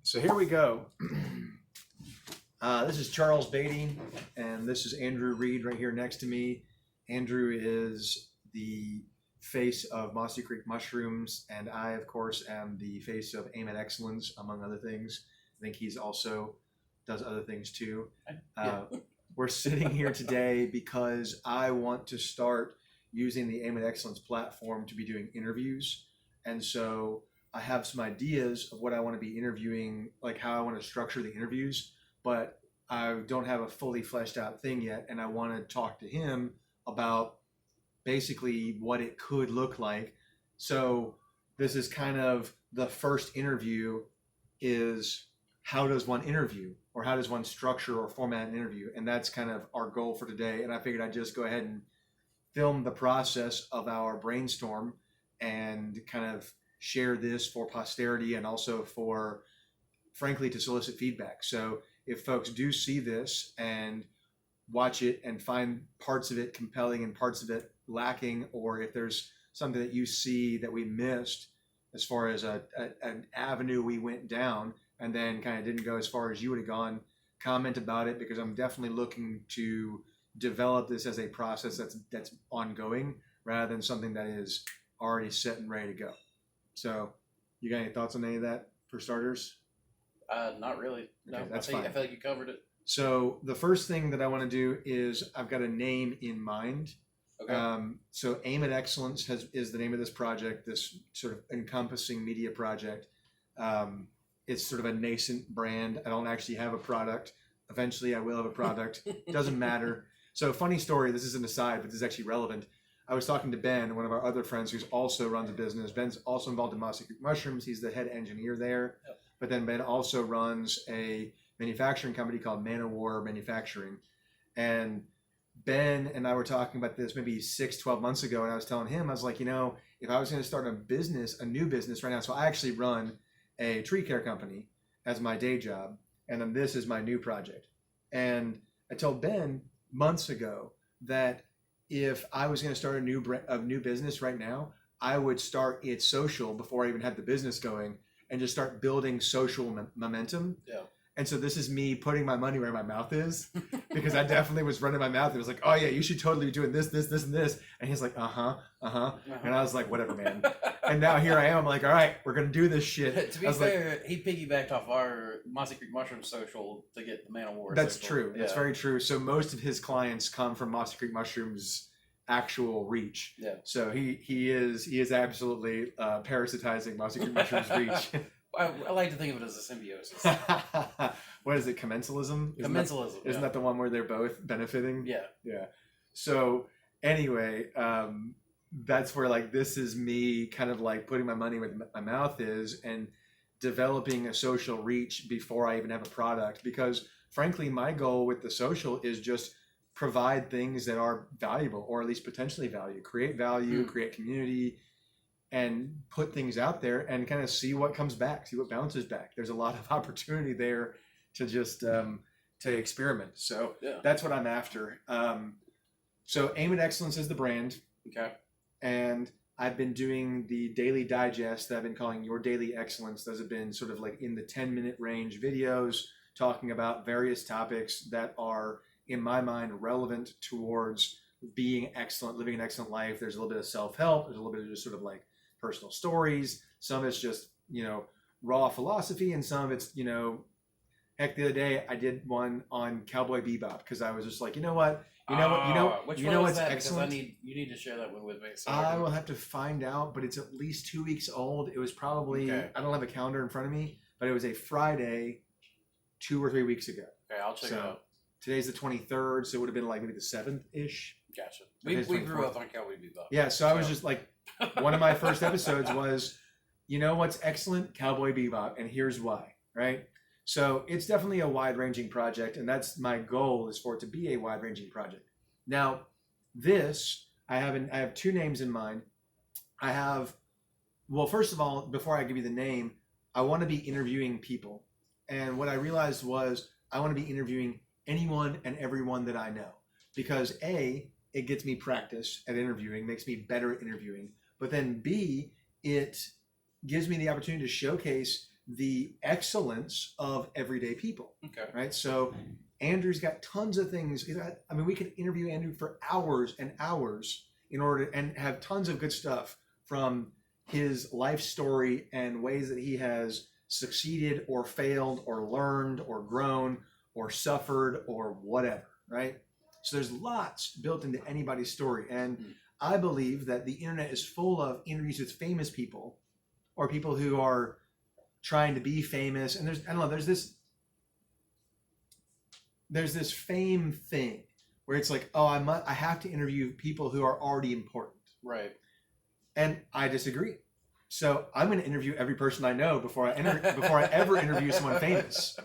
So here we go. This is Charles Beatty, and this is Andrew Reed right here next to me. Andrew is the face of Mossy Creek Mushrooms, and I, of course, am the face of Aim at Excellence, among other things. I think he's also does other things too. We're sitting here today because I want to start using the Aim at Excellence platform to be doing interviews, and so I have some ideas of what I want to be interviewing, like how I want to structure the interviews, but I don't have a fully fleshed out thing yet. And I want to talk to him about basically what it could look like. So this is kind of the first interview is how does one interview, or how does one structure or format an interview? And that's kind of our goal for today. And I figured I'd just go ahead and film the process of our brainstorm and kind of share this for posterity and also for, frankly, to solicit feedback. So if folks do see this and watch it and find parts of it compelling and parts of it lacking, or if there's something that you see that we missed as far as an avenue we went down and then kind of didn't go as far as you would have gone, comment about it, because I'm definitely looking to develop this as a process that's ongoing rather than something that is already set and ready to go. So, you got any thoughts on any of that for starters? Not really. No, Okay, that's I fine. feel like you covered it. So, the first thing that I want to do is I've got a name in mind. Okay. So, Aim at Excellence is the name of this project, this sort of encompassing media project. It's sort of a nascent brand. I don't actually have a product. Eventually, I will have a product. Doesn't matter. So, funny story. This is an aside, but this is actually relevant. I was talking to Ben, one of our other friends who also runs a business. Ben's also involved in Mossy Creek Mushrooms. He's the head engineer there. Yep. But then Ben also runs a manufacturing company called Man of War Manufacturing. And Ben and I were talking about this maybe 12 months ago. And I was telling him, I was like, if I was going to start a new business right now. So I actually run a tree care company as my day job. And then this is my new project. And I told Ben months ago that if I was going to start a new business right now, I would start it social before I even had the business going and just start building social momentum. Yeah. And so this is me putting my money where my mouth is, because I definitely was running my mouth. It was like, oh yeah, you should totally be doing this, this, this, and this. And he's like, and I was like, whatever, man. And now here I am. I'm like, all right, we're gonna do this shit. To be fair, he piggybacked off our Mossy Creek Mushroom social to get the Man of War. That's social. true. That's very true. So most of his clients come from Mossy Creek Mushrooms' actual reach. Yeah. So he is absolutely parasitizing Mossy Creek Mushrooms' reach. I like to think of it as a symbiosis. What is it? Commensalism? Commensalism. Isn't that the one where they're both benefiting? Yeah. Yeah. So anyway, that's where like this is me kind of like putting my money where my mouth is and developing a social reach before I even have a product, because frankly my goal with the social is just provide things that are valuable, or at least potentially create value, create community, and put things out there and kind of see what comes back, see what bounces back. There's a lot of opportunity there to just to experiment. So that's what I'm after. So Aim at Excellence is the brand. Okay. And I've been doing the daily digest that I've been calling Your Daily Excellence. Those have been sort of like in the 10-minute range videos talking about various topics that are, in my mind, relevant towards being excellent, living an excellent life. There's a little bit of self-help. There's a little bit of just sort of like personal stories. Some of it's just, raw philosophy, and some of it's, heck, the other day I did one on Cowboy Bebop because I was just like, Which one was what's that? excellent? Because you need to share that one with me. So I will have to find out, but it's at least 2 weeks old. It was probably, I don't have a calendar in front of me, but it was a Friday 2 or 3 weeks ago. Okay, I'll check it out. Today's the 23rd, so it would have been like maybe the 7th-ish. Gotcha. We grew up on Cowboy Bebop. Yeah, so I was just like, one of my first episodes was, what's excellent? Cowboy Bebop, and here's why, right? So it's definitely a wide-ranging project, and that's my goal, is for it to be a wide-ranging project. Now, I have two names in mind. First of all, before I give you the name, I want to be interviewing people. And what I realized was I want to be interviewing anyone and everyone that I know, because A, it gets me practice at interviewing, makes me better at interviewing, but then B, it gives me the opportunity to showcase the excellence of everyday people, Okay. right? So Andrew's got tons of things. I mean, we could interview Andrew for hours and hours in order and have tons of good stuff from his life story and ways that he has succeeded or failed or learned or grown or suffered or whatever, right? So there's lots built into anybody's story. And I believe that the internet is full of interviews with famous people or people who are trying to be famous. And there's, I don't know, there's this fame thing where it's like, oh, I have to interview people who are already important. Right. And I disagree. So I'm going to interview every person I know before I ever interview someone famous.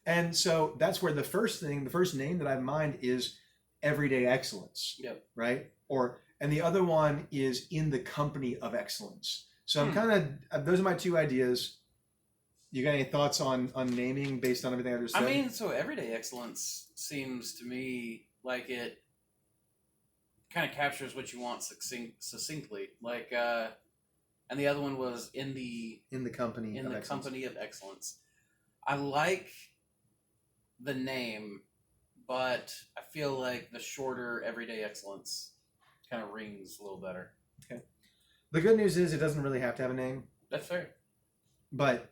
And so that's where the first name that I have in mind is everyday excellence. Yep. Right? And the other one is in the company of excellence. So I'm kind of, those are my two ideas. You got any thoughts on naming based on everything I just said? I mean, so everyday excellence seems to me like it kind of captures what you want succinctly. Like, and the other one was in the company of excellence. I like the name, but I feel like the shorter everyday excellence kind of rings a little better. Okay. The good news is it doesn't really have to have a name. That's fair. But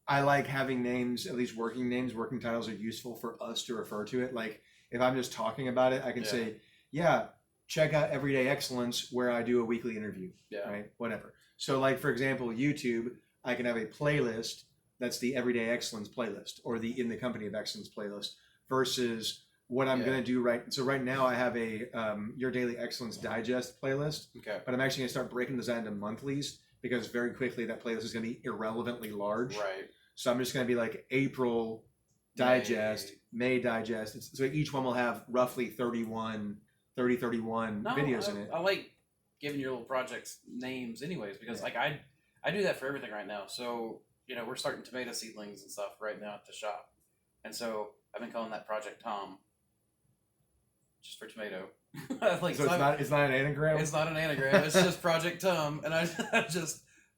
I like having names, at least working names. Working titles are useful for us to refer to it. Like if I'm just talking about it, I can say, yeah, check out Everyday Excellence where I do a weekly interview. Yeah. Right? Whatever. So like, for example, YouTube, I can have a playlist that's the Everyday Excellence playlist or the In the Company of Excellence playlist versus what I'm going to do So right now I have a Your Daily Excellence Digest playlist. Okay. But I'm actually going to start breaking those into monthlies because very quickly that playlist is going to be irrelevantly large. Right. So I'm just going to be like April Digest, May Digest. So each one will have roughly 31 videos in it. I like giving your little projects names anyways because like I do that for everything right now. So, you know, we're starting tomato seedlings and stuff right now at the shop. And so I've been calling that Project Tom. Just for tomato. Like, so it's not an anagram? It's not an anagram. It's just Project Tom. And I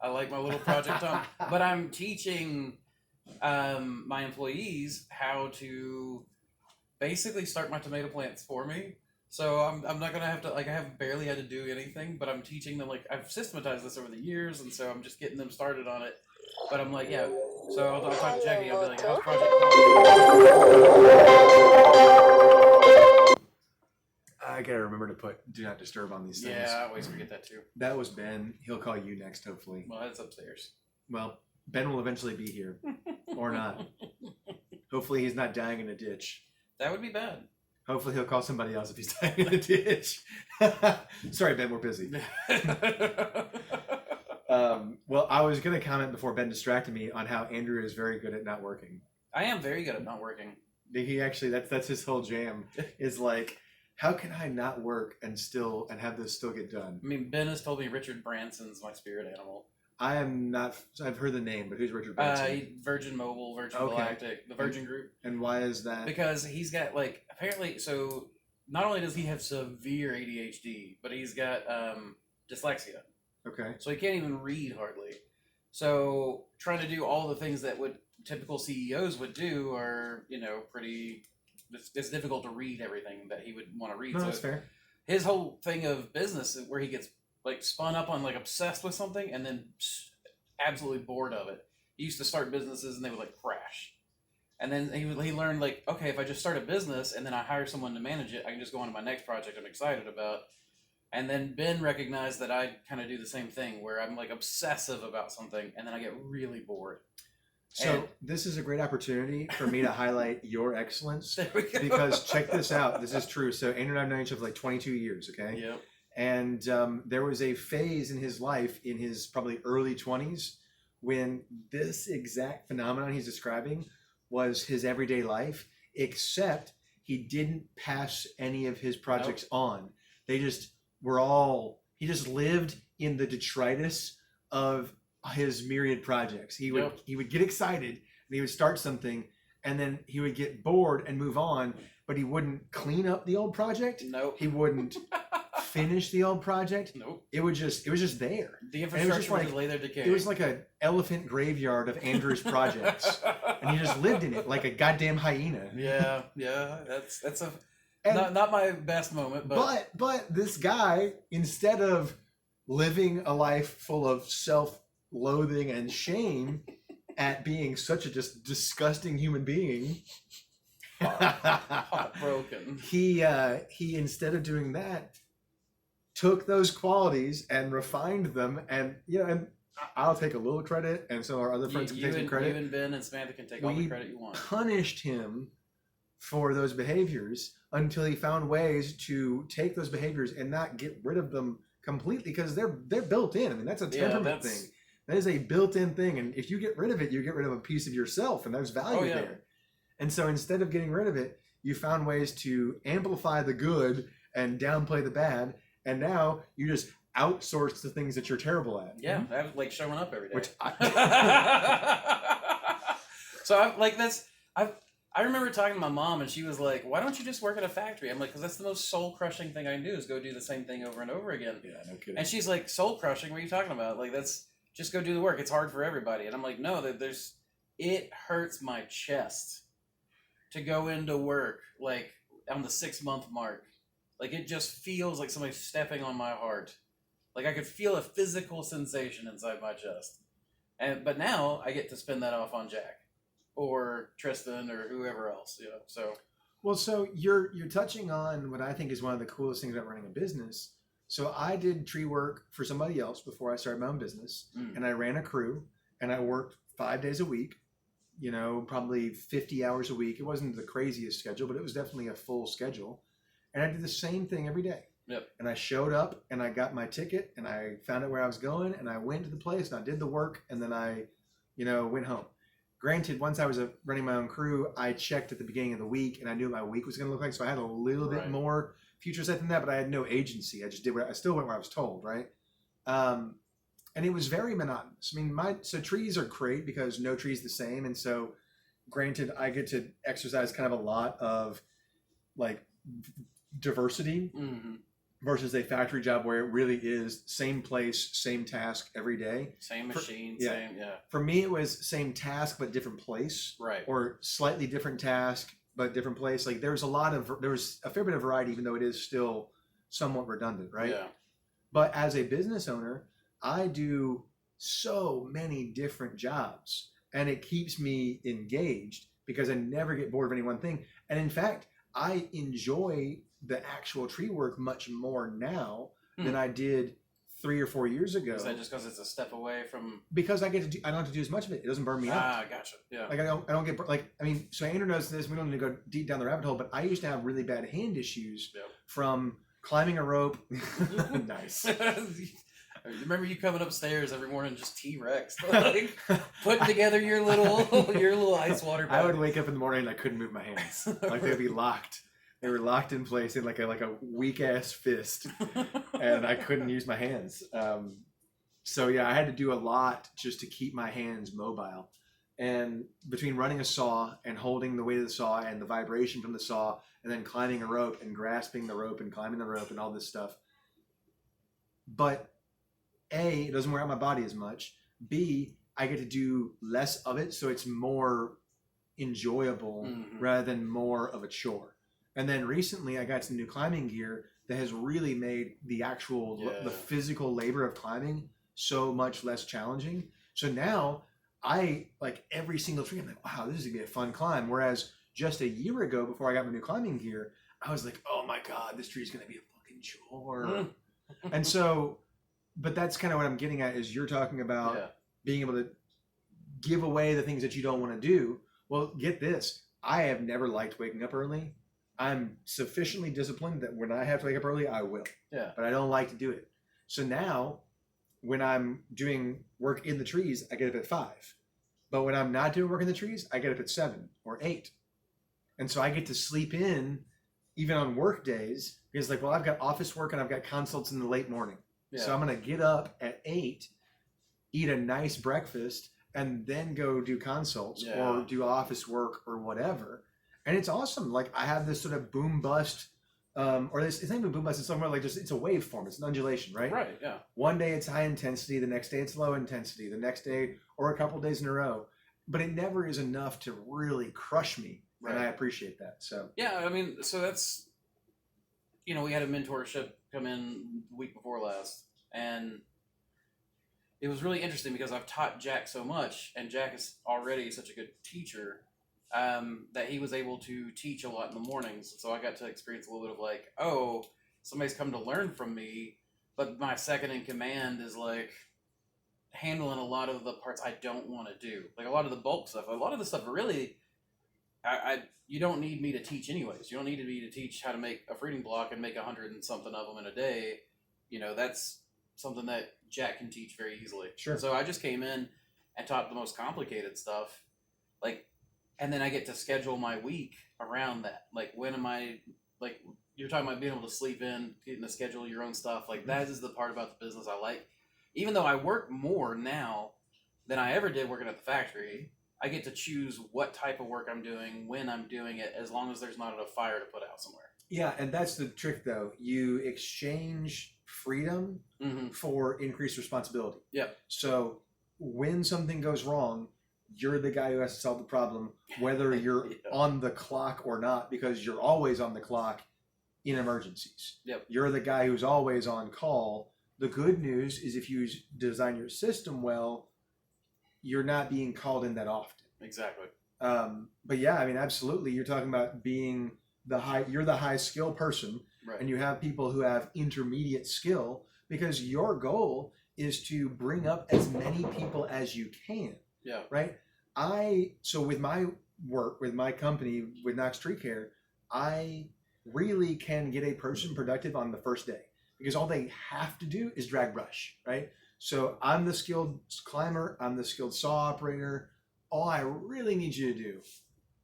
like my little Project Tom. But I'm teaching my employees how to basically start my tomato plants for me. So I'm not going to have to, like, I have barely had to do anything, but I'm teaching them, like, I've systematized this over the years, and so I'm just getting them started on it. But I'm like, yeah. So I'll talk to Jackie. I'll be like, how's Project Tom? I gotta remember to put do not disturb on these things. Yeah, I always forget that too. That was Ben. He'll call you next, hopefully. Well, that's upstairs. Well, Ben will eventually be here. Or not. Hopefully he's not dying in a ditch. That would be bad. Hopefully he'll call somebody else if he's dying in a ditch. Sorry, Ben, we're busy. Well, I was going to comment before Ben distracted me on how Andrew is very good at not working. I am very good at not working. He actually, that's his whole jam, is like, how can I not work and have this still get done? I mean, Ben has told me Richard Branson's my spirit animal. I am not, I've heard the name, but who's Richard Branson? Virgin Mobile, Virgin Galactic, the Virgin Group. And why is that? Because he's got, like, apparently, so not only does he have severe ADHD, but he's got dyslexia. Okay. So he can't even read hardly. So trying to do all the things that typical CEOs would do are, you know, it's difficult to read everything that he would want to read. No, that's fair. His whole thing of business is where he gets like spun up on, like, obsessed with something and then absolutely bored of it. He used to start businesses and they would like crash. And then he learned, like, okay, if I just start a business and then I hire someone to manage it, I can just go on to my next project I'm excited about. And then Ben recognized that I kind of do the same thing where I'm like obsessive about something and then I get really bored. So this is a great opportunity for me to highlight your excellence because check this out. This is true. So Andrew and I have known each other for like 22 years. Okay. Yep. And there was a phase in his life in his probably early 20s when this exact phenomenon he's describing was his everyday life, except he didn't pass any of his projects on. They just he just lived in the detritus of his myriad projects. He would get excited and he would start something and then he would get bored and move on, but he wouldn't clean up the old project. Nope. He wouldn't finish the old project. Nope. It was just there. The And it was infrastructure just would like just lay there decaying. it was like an elephant graveyard of Andrew's projects, and he just lived in it like a goddamn hyena. yeah. That's a And, not my best moment, but this guy, instead of living a life full of self-loathing and shame at being such a just disgusting human being, heartbroken. he instead of doing that took those qualities and refined them, and and I'll take a little credit, and some of our other friends can take some credit. You and Ben and Samantha can take all the credit you want. Punished him for those behaviors until he found ways to take those behaviors and not get rid of them completely, because they're built in. I mean, that's a temperament thing. That is a built-in thing, and if you get rid of it, you get rid of a piece of yourself, and there's value there. And so instead of getting rid of it, you found ways to amplify the good and downplay the bad, and now you just outsource the things that you're terrible at. Yeah, I like showing up every day. Which I remember talking to my mom, and she was like, "Why don't you just work at a factory?" I'm like, "Because that's the most soul-crushing thing I can do is go do the same thing over and over again." Yeah, no kidding. And she's like, "Soul-crushing? What are you talking about? Like, that's just go do the work. It's hard for everybody." And I'm like, "No, it hurts my chest to go into work like on the 6-month mark. Like, it just feels like somebody's stepping on my heart. Like, I could feel a physical sensation inside my chest. But now I get to spend that off on Jack or Tristan or whoever else, so. Well, so you're touching on what I think is one of the coolest things about running a business. So I did tree work for somebody else before I started my own business, and I ran a crew, and I worked 5 days a week, probably 50 hours a week. It wasn't the craziest schedule, but it was definitely a full schedule. And I did the same thing every day. Yep. And I showed up, and I got my ticket, and I found out where I was going, and I went to the place, and I did the work, and then I, went home. Granted, once I was running my own crew, I checked at the beginning of the week, and I knew what my week was going to look like, so I had a little bit more future set than that, but I had no agency. I just did I still went where I was told, right? And it was very monotonous. I mean, so trees are great because no tree's the same, and so granted, I get to exercise kind of a lot of like diversity versus a factory job where it really is same place, same task every day. Same machine, For me, it was same task but different place. Right. Or slightly different task but different place. Like there was a fair bit of variety, even though it is still somewhat redundant, right? Yeah. But as a business owner, I do so many different jobs, and it keeps me engaged because I never get bored of any one thing. And in fact, I enjoy the actual tree work much more now than I did 3 or 4 years ago. Is that just because it's a step away from? Because I don't have to do as much of it. It doesn't burn me out. Ah, gotcha. Yeah. Like I don't get so Andrew knows this. We don't need to go deep down the rabbit hole, but I used to have really bad hand issues from climbing a rope. Nice. Remember you coming upstairs every morning just T-Rex, like putting together your little ice water bag. I would wake up in the morning and I couldn't move my hands. Like they'd be locked. They were locked in place in like a weak ass fist, and I couldn't use my hands. So yeah, I had to do a lot just to keep my hands mobile. And between running a saw and holding the weight of the saw and the vibration from the saw, and then climbing a rope and grasping the rope and climbing the rope and all this stuff. But A, it doesn't wear out my body as much. B, I get to do less of it, so it's more enjoyable rather than more of a chore. And then recently I got some new climbing gear that has really made the actual, the physical labor of climbing so much less challenging. So now I, like every single tree, I'm like, wow, this is gonna be a fun climb. Whereas just a year ago, before I got my new climbing gear, I was like, oh my God, this tree is gonna be a fucking chore. And so, but that's kind of what I'm getting at is you're talking about being able to give away the things that you don't want to do. Well, get this. I have never liked waking up early. I'm sufficiently disciplined that when I have to wake up early, I will. Yeah. But I don't like to do it. So now, when I'm doing work in the trees, I get up at 5. But when I'm not doing work in the trees, I get up at 7 or 8. And so I get to sleep in even on work days because like, well, I've got office work and I've got consults in the late morning. Yeah. So I'm going to get up at 8, eat a nice breakfast, and then go do consults or do office work or whatever. And it's awesome. Like I have this sort of boom bust or it's not even boom bust. It's somewhere like just it's a waveform. It's an undulation, right? Right. Yeah. One day it's high intensity, the next day it's low intensity, the next day or a couple days in a row. But it never is enough to really crush me, and I appreciate that. So yeah, I mean, so that's we had a mentorship come in the week before last, and it was really interesting because I've taught Jack so much, and Jack is already such a good teacher that he was able to teach a lot in the mornings. So I got to experience a little bit of like, oh, somebody's come to learn from me, but my second in command is like handling a lot of the parts I don't want to do, like a lot of the bulk stuff. A lot of the stuff really, you don't need me to teach anyways. You don't need me to teach how to make a fruiting block and make 100 and something of them in a day. That's something that Jack can teach very easily. Sure. So I just came in and taught the most complicated stuff, like, and then I get to schedule my week around that. Like, when am I, like, you're talking about being able to sleep in, getting to schedule your own stuff. Like, that is the part about the business I like. Even though I work more now than I ever did working at the factory, I get to choose what type of work I'm doing, when I'm doing it, as long as there's not a fire to put out somewhere. yeah, and that's the trick, though. You exchange freedom for increased responsibility. Yep. So when something goes wrong, you're the guy who has to solve the problem, whether you're on the clock or not, because you're always on the clock in emergencies. Yep. You're the guy who's always on call. The good news is if you design your system well, you're not being called in that often. Exactly. But yeah, I mean, absolutely. You're talking about being you're the high skill person, Right. and you have people who have intermediate skill, because your goal is to bring up as many people as you can. Yeah. Right. So with my work, with my company, with Knox Tree Care, I really can get a person productive on the first day, because all they have to do is drag brush, right? So I'm the skilled climber, I'm the skilled saw operator. All I really need you to do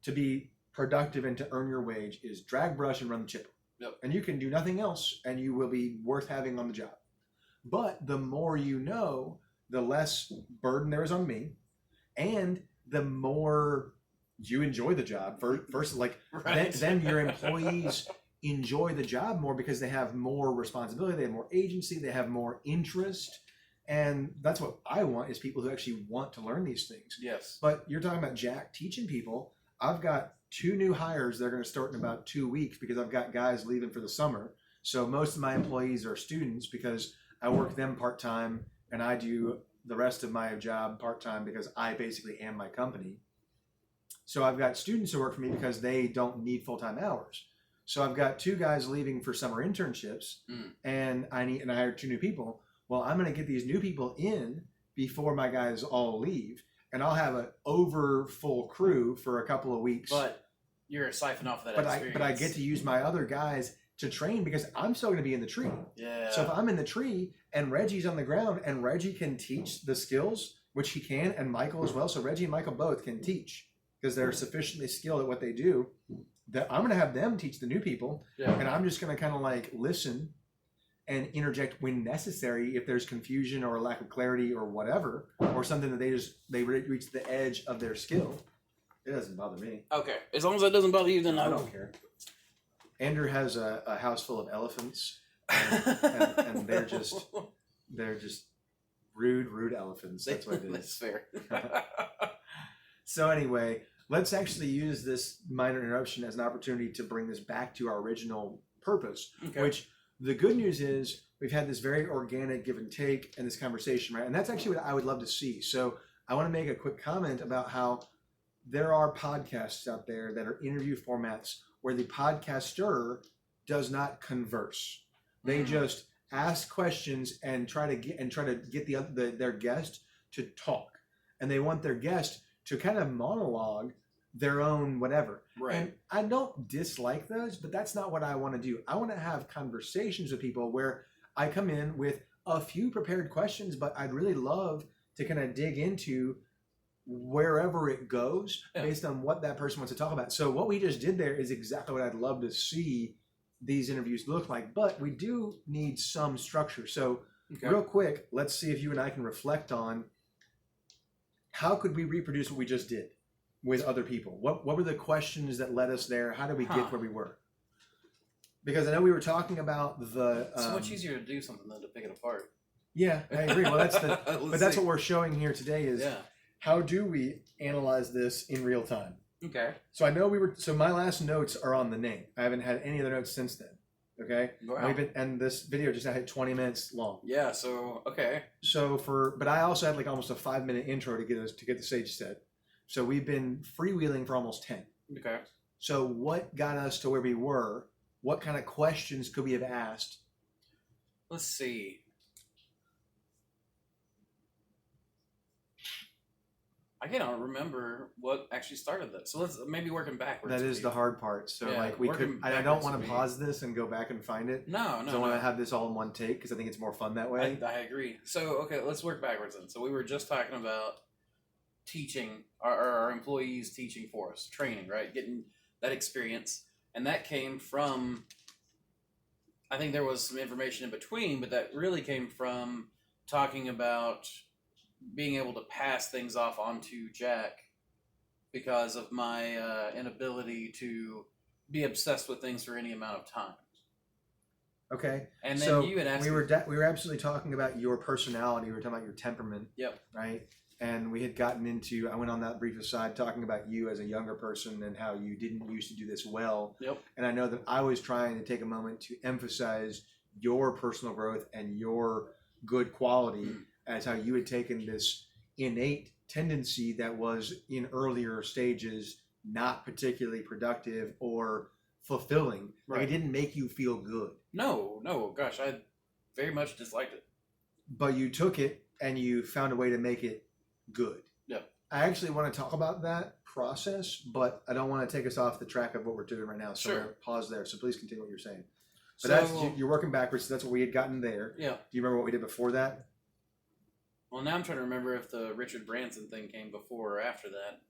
to be productive and to earn your wage is drag brush and run the chipper. Yep. And you can do nothing else, and you will be worth having on the job. But the more you know, the less burden there is on me, and the more you enjoy the job. First, like Right. then your employees enjoy the job more because they have more responsibility, they have more agency, they have more interest. And that's what I want, is people who actually want to learn these things. Yes. But you're talking about Jack teaching people. I've got 2 new hires that are going to start in about 2 weeks, because I've got guys leaving for the summer. So most of my employees are students, because I work them part-time and I do the rest of my job part-time, because I basically am my company. So I've got students who work for me because they don't need full-time hours. So I've got 2 guys leaving for summer internships, and I hired 2 new people. Well, I'm going to get these new people in before my guys all leave, and I'll have an over full crew for a couple of weeks. But you're siphon off that experience. But I get to use my other guys to train, because I'm still going to be in the tree. Yeah. So if I'm in the tree and Reggie's on the ground, and Reggie can teach the skills, which he can, and Michael as well. So Reggie and Michael both can teach, because they're sufficiently skilled at what they do, that I'm going to have them teach the new people. Yeah. And I'm just going to kind of like listen and interject when necessary if there's confusion or a lack of clarity or whatever, or something that they reach the edge of their skill. It doesn't bother me. Okay. As long as that doesn't bother you, then I don't care. Andrew has a house full of elephants, and they're just rude elephants. That's what it is. That's fair. So anyway, let's actually use this minor interruption as an opportunity to bring this back to our original purpose, Okay. which the good news is we've had this very organic give and take in this conversation, right? And that's actually what I would love to see. So I want to make a quick comment about how there are podcasts out there that are interview formats where the podcaster does not converse. They just ask questions and try to get their guest to talk, and they want their guest to kind of monologue their own whatever. Right. And I don't dislike those, but that's not what I want to do. I want to have conversations with people where I come in with a few prepared questions, but I'd really love to kind of dig into wherever it goes based on what that person wants to talk about. So what we just did there is exactly what I'd love to see these interviews look like, but we do need some structure. So real quick, let's see if you and I can reflect on how could we reproduce what we just did with other people? What were the questions that led us there? How did we get where we were? because I know we were talking about the. It's so much easier to do something than to pick it apart. Yeah, I agree. Well, that's the. Let's But that's see. what we're showing here today is Yeah. how do we analyze this in real time. Okay. So I know we were. So my last notes are on the name. I haven't had any other notes since then. Okay. Wow. And this video just hit 20 minutes long. Yeah. So okay. So but I also had like almost a 5-minute intro to get the stage set. So we've been freewheeling for almost 10. Okay. So what got us to where we were? What kind of questions could we have asked? Let's see. I cannot remember what actually started that. So let's maybe working backwards. That is the hard part. So Yeah, like we working could. I don't backwards want would to be- pause this and go back and find it. No, So no, I want no. to have this all in one take because I think it's more fun that way. I agree. So okay, let's work backwards then. So we were just talking about teaching our employees teaching for us, training, right? Getting that experience, and that came from. I think there was some information in between, but that really came from talking about being able to pass things off onto Jack because of my inability to be obsessed with things for any amount of time. Okay. And then So you had asked we were absolutely talking about your personality. We were talking about your temperament. Yep. Right. And we had gotten into. I went on that brief aside talking about you as a younger person and how you didn't used to do this well. Yep. And I know that I was trying to take a moment to emphasize your personal growth and your good quality as how you had taken this innate tendency that was in earlier stages not particularly productive or fulfilling. Like Right. it didn't make you feel good. No, gosh, I very much disliked it. But you took it and you found a way to make it good. Yeah. I actually want to talk about that process, but I don't want to take us off the track of what we're doing right now. So Sure. I'm gonna pause there. So please continue what you're saying. But So that's you're working backwards. So that's what we had gotten there. yeah. Do you remember what we did before that? Well, now I'm trying to remember if the Richard Branson thing came before or after that.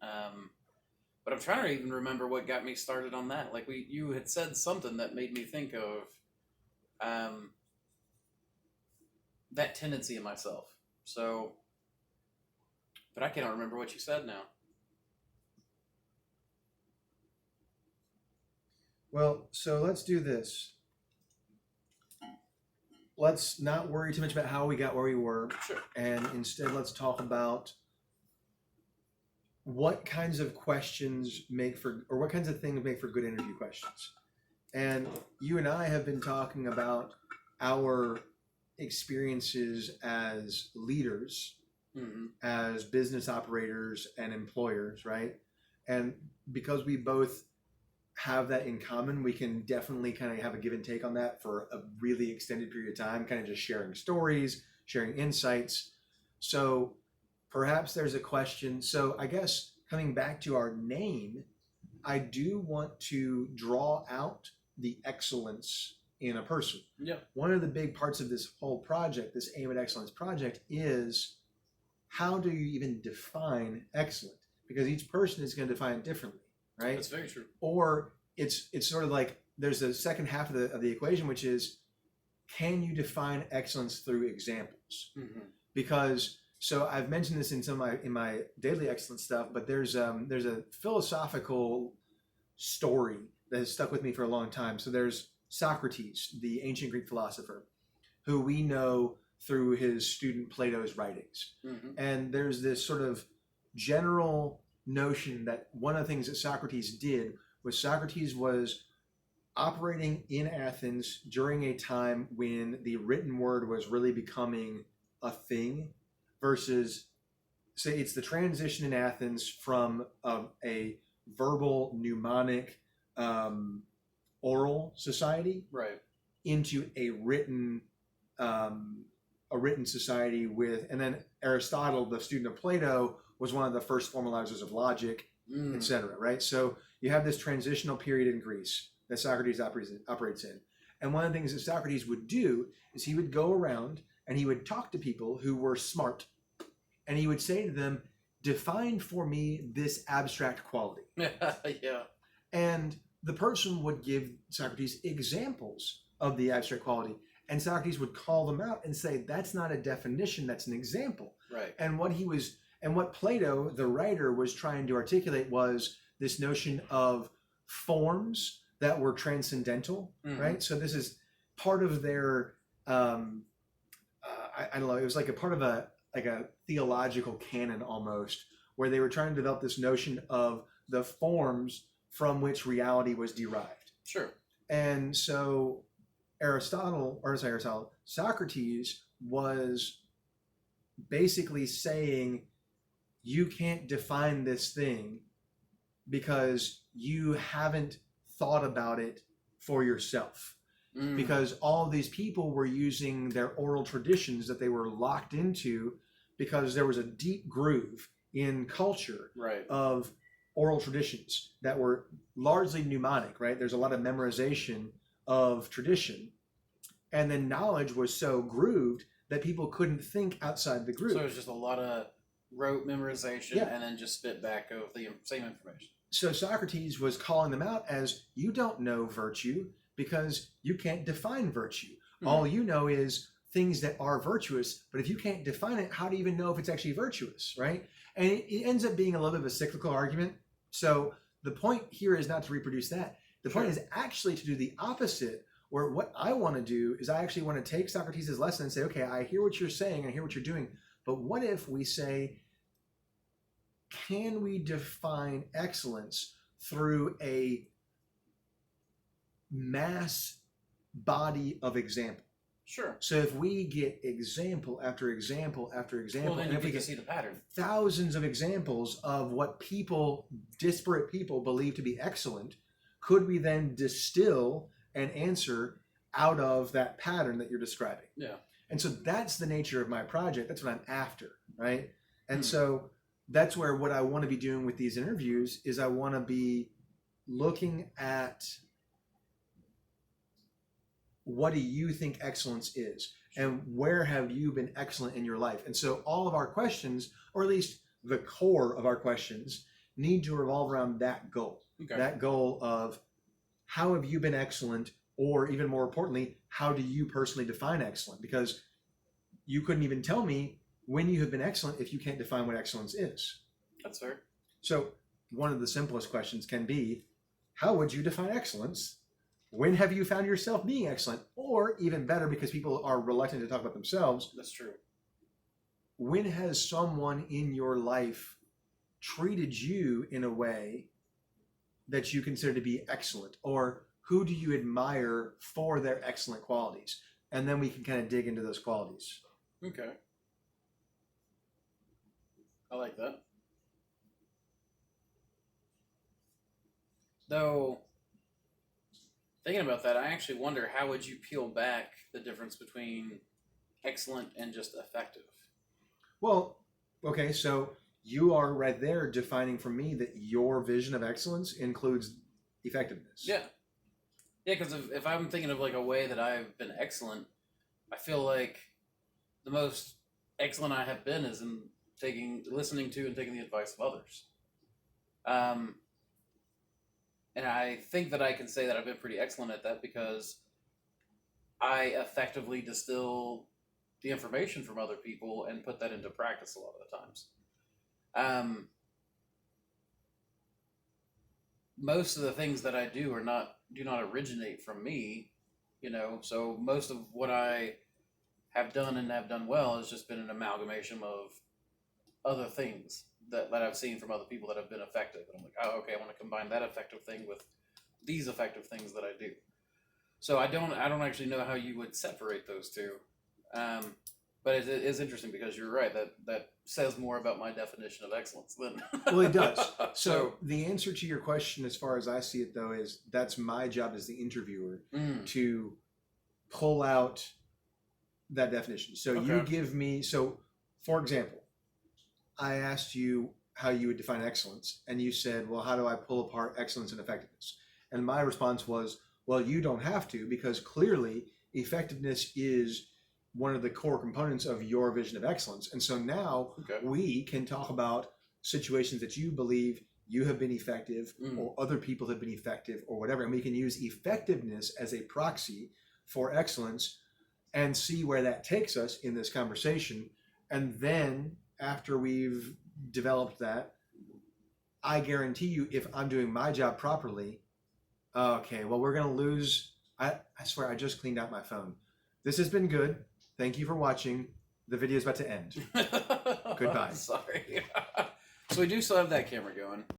But I'm trying to even remember what got me started on that. Like you had said something that made me think of that tendency in myself. So, but I cannot remember what you said now. Well, so let's do this. Let's not worry too much about how we got where we were, Sure. and instead let's talk about what kinds of questions make for, or what kinds of things make for good interview questions. And you and I have been talking about our experiences as leaders, Mm-hmm. as business operators and employers, right? And because we both have that in common, we can definitely kind of have a give and take on that for a really extended period of time, kind of just sharing stories, sharing insights. So perhaps there's a question. So I guess coming back to our name, I do want to draw out the excellence in a person. Yeah. One of the big parts of this whole project, this Aim at Excellence project, is how do you even define excellent? Because each person is going to define it differently, right? That's very true. Or it's sort of like there's a second half of the equation, which is can you define excellence through examples? Mm-hmm. Because so I've mentioned this in my daily excellence stuff, but there's a philosophical story that has stuck with me for a long time. So there's Socrates, the ancient Greek philosopher, who we know through his student Plato's writings. Mm-hmm. And there's this sort of general notion that one of the things that Socrates did was Socrates was operating in Athens during a time when the written word was really becoming a thing versus, say, it's the transition in Athens from a verbal, mnemonic, oral society Right. into a written society with, and then Aristotle, the student of Plato, was one of the first formalizers of logic, Mm. etc. Right? So you have this transitional period in Greece that Socrates operates in. And one of the things that Socrates would do is he would go around and he would talk to people who were smart, and he would say to them, define for me this abstract quality. Yeah. And the person would give Socrates examples of the abstract quality, and Socrates would call them out and say, that's not a definition, that's an example. Right. And what Plato, the writer, was trying to articulate was this notion of forms that were transcendental, Mhm. right? So this is part of their, I don't know, it was like a part of a theological canon almost, where they were trying to develop this notion of the forms from which reality was derived. Sure. And so Socrates was basically saying, you can't define this thing because you haven't thought about it for yourself. Mm. Because all of these people were using their oral traditions that they were locked into, because there was a deep groove in culture Right. of oral traditions that were largely mnemonic, right? There's a lot of memorization of tradition. And then knowledge was so grooved that people couldn't think outside the groove. So it was just a lot of rote memorization Yeah. and then just spit back of the same information. So Socrates was calling them out as, you don't know virtue because you can't define virtue. Mhm. All you know is things that are virtuous, but if you can't define it, how do you even know if it's actually virtuous, right? And it ends up being a little bit of a cyclical argument. So the point here is not to reproduce that. The point Sure. is actually to do the opposite, where what I want to do is I actually want to take Socrates' lesson and say, okay, I hear what you're saying, I hear what you're doing, but what if we say, can we define excellence through a mass body of example? Sure. So if we get example after example after example, Well, then and you if we get to get see the pattern. thousands of examples of what disparate people believe to be excellent, could we then distill an answer out of that pattern that you're describing? Yeah. And so that's the nature of my project. That's what I'm after, right? And Hmm. so that's where what I want to be doing with these interviews is I want to be looking at, what do you think excellence is? And where have you been excellent in your life? And so all of our questions, or at least the core of our questions, need to revolve around that goal. Okay. That goal of, how have you been excellent? Or even more importantly, how do you personally define excellent? Because you couldn't even tell me when you have been excellent if you can't define what excellence is. That's fair. So one of the simplest questions can be, how would you define excellence? When have you found yourself being excellent? Or even better, because people are reluctant to talk about themselves, That's true. when has someone in your life treated you in a way that you consider to be excellent? Or who do you admire for their excellent qualities? And then we can kind of dig into those qualities. Okay. I like that. Though, thinking about that, I actually wonder, how would you peel back the difference between excellent and just effective? Well, okay, so you are right there defining for me that your vision of excellence includes effectiveness. Yeah. Yeah, because if I'm thinking of like a way that I've been excellent, I feel like the most excellent I have been is in listening to and taking the advice of others. And I think that I can say that I've been pretty excellent at that because I effectively distill the information from other people and put that into practice a lot of the times. Most of the things that I do do not originate from me, so most of what I have done and have done well has just been an amalgamation of other things that I've seen from other people that have been effective. And I'm like, oh, okay, I want to combine that effective thing with these effective things that I do. So I don't actually know how you would separate those two. But it is interesting because you're right, that says more about my definition of excellence than Well, it does. So the answer to your question, as far as I see it, though, is that's my job as the interviewer to pull out that definition. So you Okay. give me, for example, I asked you how you would define excellence, and you said, well, how do I pull apart excellence and effectiveness? And my response was, well, you don't have to, because clearly effectiveness is one of the core components of your vision of excellence. And so now Okay. we can talk about situations that you believe you have been effective or other people have been effective or whatever. And we can use effectiveness as a proxy for excellence and see where that takes us in this conversation. And then after we've developed that, I guarantee you, if I'm doing my job properly, Okay, well, we're gonna lose. I swear, I just cleaned out my phone. This has been good. Thank you for watching. The video is about to end. Goodbye. Sorry. So we do still have that camera going.